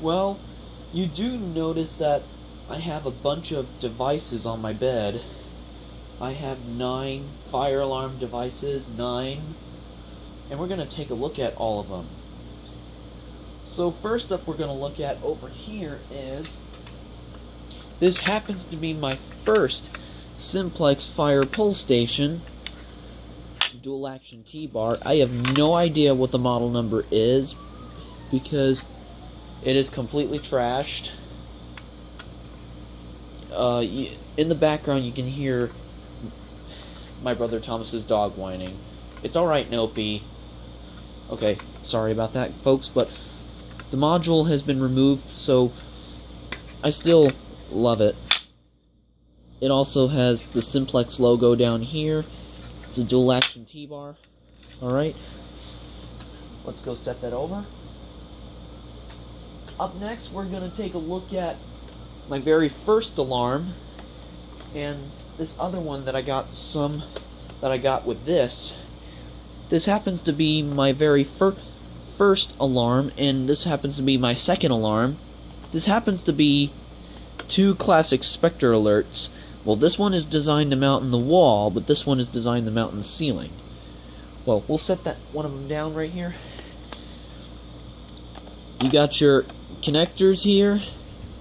Well, you do notice that I have a bunch of devices on my bed. I have 9 fire alarm devices, 9, and we're going to take a look at all of them. So first up we're going to look at over here is, this happens to be my first simplex fire pull station, dual action T-bar. I have no idea what the model number is because it is completely trashed. In the background you can hear my brother Thomas's dog whining. It's alright, Nopi. Okay, sorry about that, folks, but the module has been removed, so I still love it. It also has the Simplex logo down here. It's a dual action T-bar. Alright, let's go set that over. Up next, we're going to take a look at my very first alarm, and this other one that I got with this. This happens to be my very first alarm, and this happens to be my second alarm. This happens to be 2 classic SpectrAlerts. Well, this one is designed to mount in the wall, but this one is designed to mount in the ceiling. Well, we'll set that one of them down right here. You got your connectors here.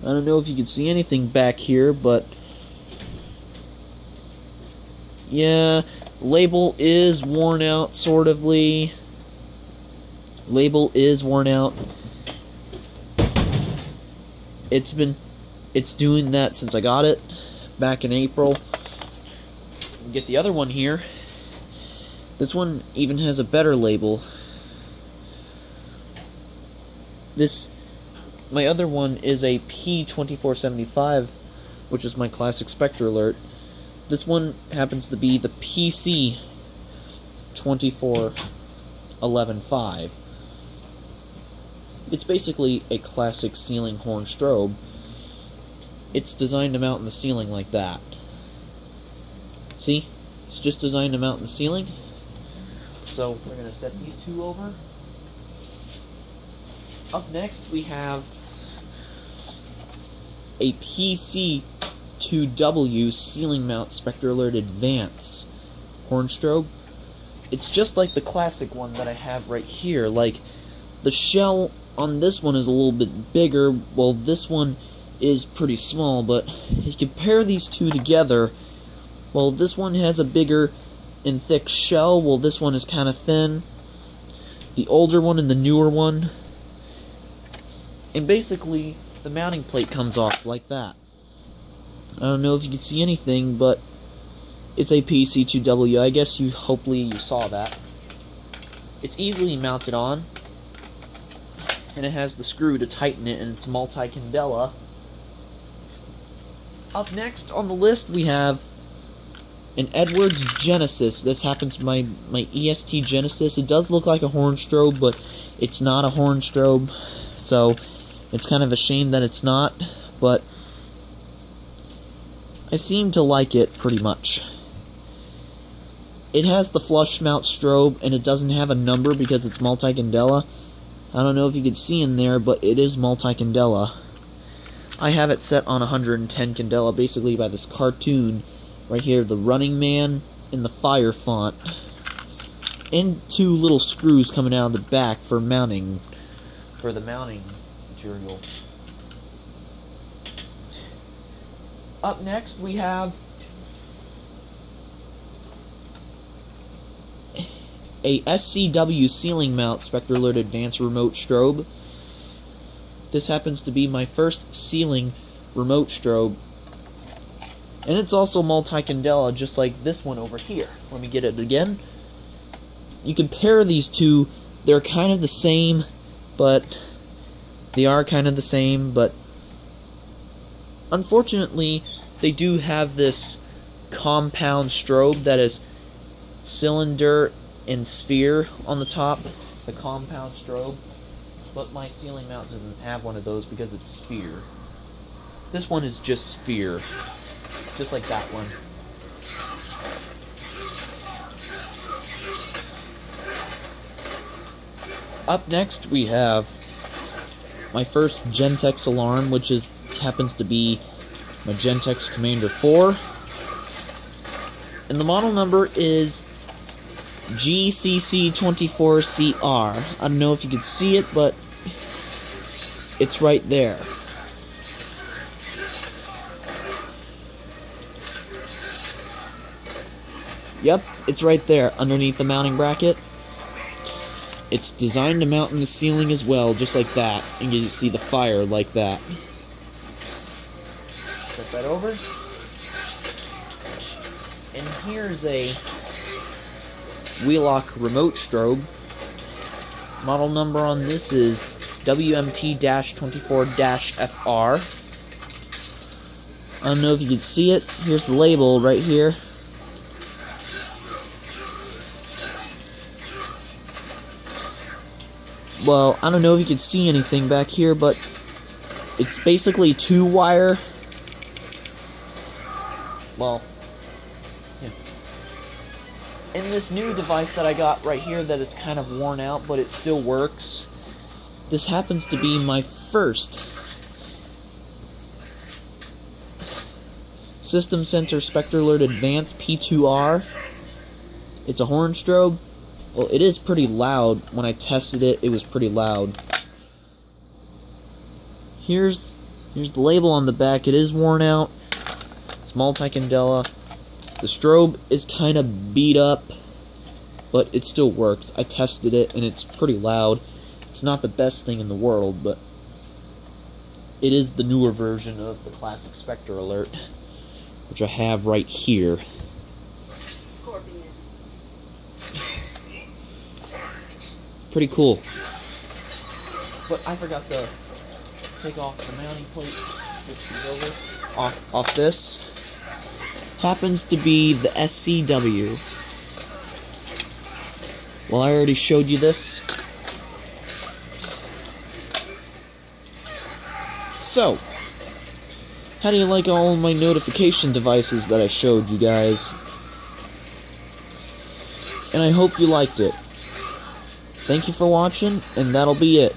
I don't know if you can see anything back here, but yeah, label is worn out, sort ofly. Label is worn out. It's doing that since I got it back in April. Get the other one here. This one even has a better label. My other one is a P2475, which is my classic SpectrAlert. This one happens to be the PC24115. It's basically a classic ceiling horn strobe. It's designed to mount in the ceiling like that. See? It's just designed to mount in the ceiling. So we're going to set these 2 over. Up next we have a PC2W ceiling mount SpectrAlert Advance horn strobe. It's just like the classic one that I have right here. Like, the shell on this one is a little bit bigger, while this one is pretty small, but if you compare these two together, well, this one has a bigger and thick shell, while this one is kind of thin. The older one and the newer one. And basically, the mounting plate comes off like that. I don't know if you can see anything, but it's a PC2W. I guess hopefully you saw that. It's easily mounted on, and it has the screw to tighten it, and it's multi-candela. Up next on the list we have an Edwards Genesis. This happens to be my EST Genesis. It does look like a horn strobe, but it's not a horn strobe, so it's kind of a shame that it's not, but I seem to like it pretty much. It has the flush mount strobe, and it doesn't have a number because it's multi-candela. I don't know if you can see in there, but it is multi-candela. I have it set on 110 candela, basically by this cartoon right here, the Running Man and the Fire font. And 2 little screws coming out of the back for mounting, for the mounting material. Up next we have a SCW ceiling mount SpectrAlert Advanced remote strobe. This happens to be my first ceiling remote strobe, and it's also multi-candela, just like this one over here. Let me get it again. You compare these two, they're kind of the same, but unfortunately they do have this compound strobe that is cylinder and sphere on the top, the compound strobe, but my ceiling mount doesn't have one of those because it's sphere. This one is just sphere, just like that one. Up next we have my first Gentex alarm, which happens to be my Gentex Commander 4. And the model number is GCC24CR. I don't know if you can see it, but it's right there. Yep, it's right there, underneath the mounting bracket. It's designed to mount in the ceiling as well, just like that. And you see the fire like that. Set that over. And here's a Wheelock remote strobe. Model number on this is WMT-24-FR. I don't know if you can see it. Here's the label right here. Well, I don't know if you can see anything back here, but it's basically 2-wire. Well, yeah. And this new device that I got right here that is kind of worn out, but it still works. This happens to be my first System Center SpectrAlert Advanced P2R. It's a horn strobe. Well, it is pretty loud. When I tested it, it was pretty loud. Here's the label on the back. It is worn out. It's multi-candela. The strobe is kind of beat up, but it still works. I tested it, and it's pretty loud. It's not the best thing in the world, but it is the newer version of the classic SpectrAlert, which I have right here. Pretty cool. But I forgot to take off the mounting plate. Switch these over. Off this. Happens to be the SCW. Well, I already showed you this. So, how do you like all my notification devices that I showed you guys? And I hope you liked it. Thank you for watching, and that'll be it.